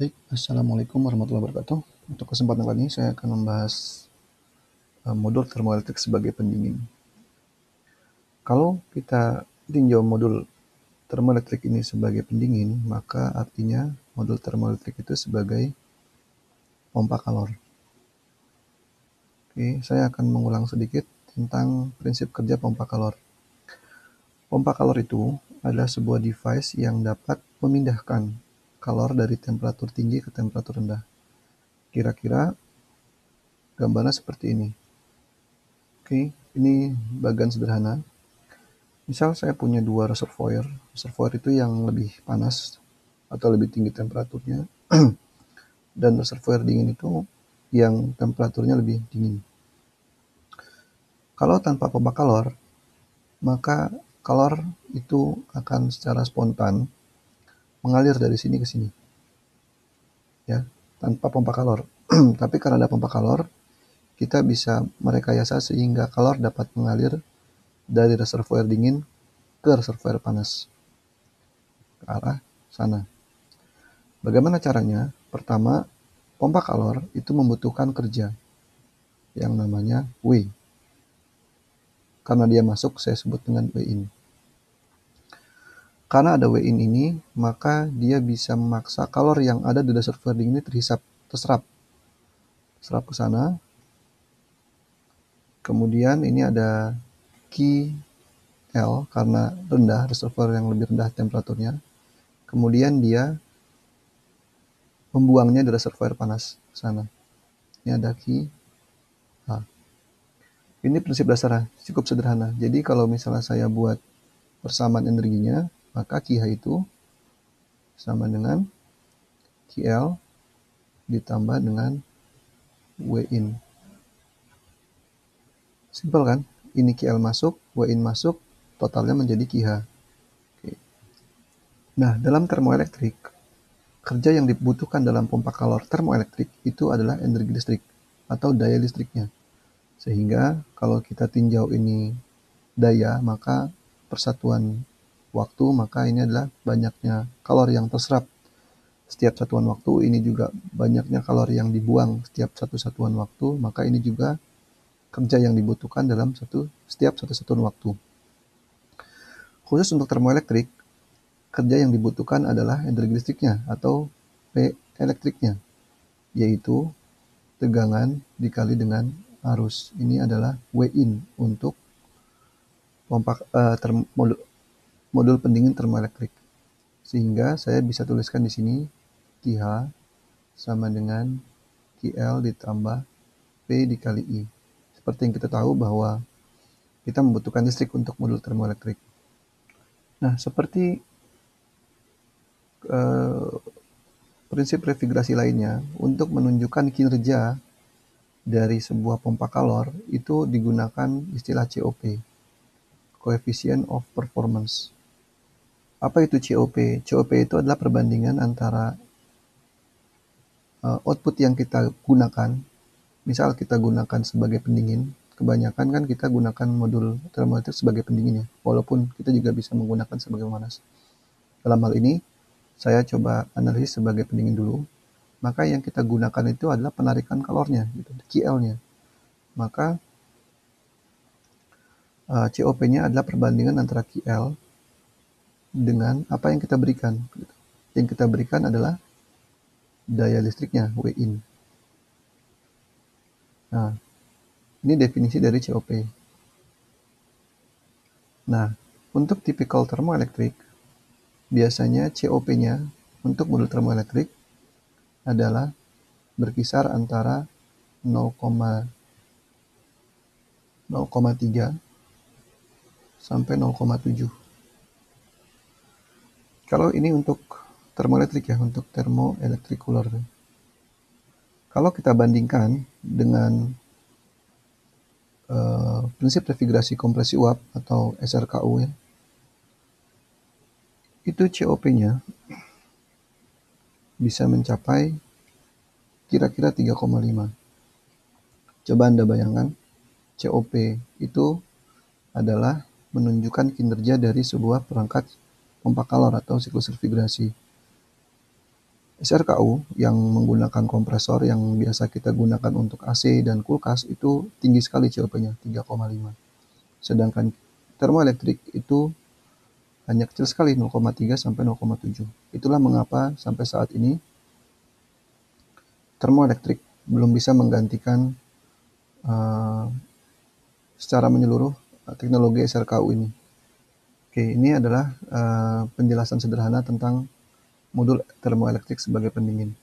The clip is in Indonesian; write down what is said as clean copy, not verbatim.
Baik, Assalamualaikum warahmatullahi wabarakatuh. Untuk kesempatan kali ini saya akan membahas modul termoelektrik sebagai pendingin. Kalau kita tinjau modul termoelektrik ini sebagai pendingin, maka artinya modul termoelektrik itu sebagai pompa kalor. Oke, saya akan mengulang sedikit tentang prinsip kerja pompa kalor. Pompa kalor itu adalah sebuah device yang dapat memindahkan kalor dari temperatur tinggi ke temperatur rendah. Kira-kira gambarnya seperti ini. Oke, ini bagan sederhana. Misal saya punya dua reservoir itu yang lebih panas atau lebih tinggi temperaturnya, dan reservoir dingin itu yang temperaturnya lebih dingin. Kalau tanpa pompa kalor, maka kalor itu akan secara spontan mengalir dari sini ke sini, ya, tanpa pompa kalor. Tapi karena ada pompa kalor, kita bisa merekayasa sehingga kalor dapat mengalir dari reservoir dingin ke reservoir panas, ke arah sana. Bagaimana caranya? Pertama, pompa kalor itu membutuhkan kerja yang namanya W. Karena dia masuk, saya sebut dengan W in. Karena ada W in ini, maka dia bisa memaksa kalor yang ada di reservoir dingin ini terserap ke sana. Kemudian ini ada QL karena rendah, reservoir yang lebih rendah temperaturnya. Kemudian dia membuangnya di reservoir panas ke sana. Ini ada Q. Ini prinsip dasarnya, cukup sederhana. Jadi kalau misalnya saya buat persamaan energinya, maka QH itu sama dengan QL ditambah dengan W in. Simpel kan? Ini QL masuk, W in masuk, totalnya menjadi QH. Oke. Nah, dalam termoelektrik, kerja yang dibutuhkan dalam pompa kalor termoelektrik itu adalah energi listrik atau daya listriknya. Sehingga kalau kita tinjau ini daya, maka persatuan waktu, maka ini adalah banyaknya kalor yang terserap setiap satuan waktu, ini juga banyaknya kalori yang dibuang setiap satu satuan waktu, maka ini juga kerja yang dibutuhkan dalam setiap satu satuan waktu. Khusus untuk termoelektrik, kerja yang dibutuhkan adalah energi listriknya atau P elektriknya, yaitu tegangan dikali dengan arus. Ini adalah W in untuk pompa modul pendingin termoelektrik. Sehingga saya bisa tuliskan di sini QH sama dengan QL ditambah P dikali I. Seperti yang kita tahu bahwa kita membutuhkan listrik untuk modul termoelektrik. Nah, seperti prinsip refrigerasi lainnya, untuk menunjukkan kinerja dari sebuah pompa kalor itu digunakan istilah COP, Coefficient of Performance. Apa itu COP? COP itu adalah perbandingan antara output yang kita gunakan. Misal kita gunakan sebagai pendingin, kebanyakan kan kita gunakan modul termoelektrik sebagai pendingin ya, walaupun kita juga bisa menggunakan sebagai pemanas. Dalam hal ini, saya coba analisis sebagai pendingin dulu. Maka yang kita gunakan itu adalah penarikan kalornya, gitu, QL-nya. Maka COP-nya adalah perbandingan antara QL dengan apa yang kita berikan. Gitu. Yang kita berikan adalah daya listriknya, W in. Nah, ini definisi dari COP. Nah, untuk typical termoelektrik, biasanya COP-nya untuk modul termoelektrik adalah berkisar antara 0,3 sampai 0,7. Kalau ini untuk termoelektrik ya, untuk thermoelectric cooler. Kalau kita bandingkan dengan prinsip refrigerasi kompresi uap atau SRKU ya, itu COP-nya bisa mencapai kira-kira 3,5. Coba Anda bayangkan, COP itu adalah menunjukkan kinerja dari sebuah perangkat pompa kalor atau siklus refrigerasi. SRKU yang menggunakan kompresor yang biasa kita gunakan untuk AC dan kulkas itu tinggi sekali COP-nya, 3,5. Sedangkan termoelektrik itu hanya kecil sekali, 0,3 sampai 0,7. Itulah mengapa sampai saat ini termoelektrik belum bisa menggantikan uh, secara menyeluruh teknologi SRKU ini. Oke, ini adalah penjelasan sederhana tentang modul termoelektrik sebagai pendingin.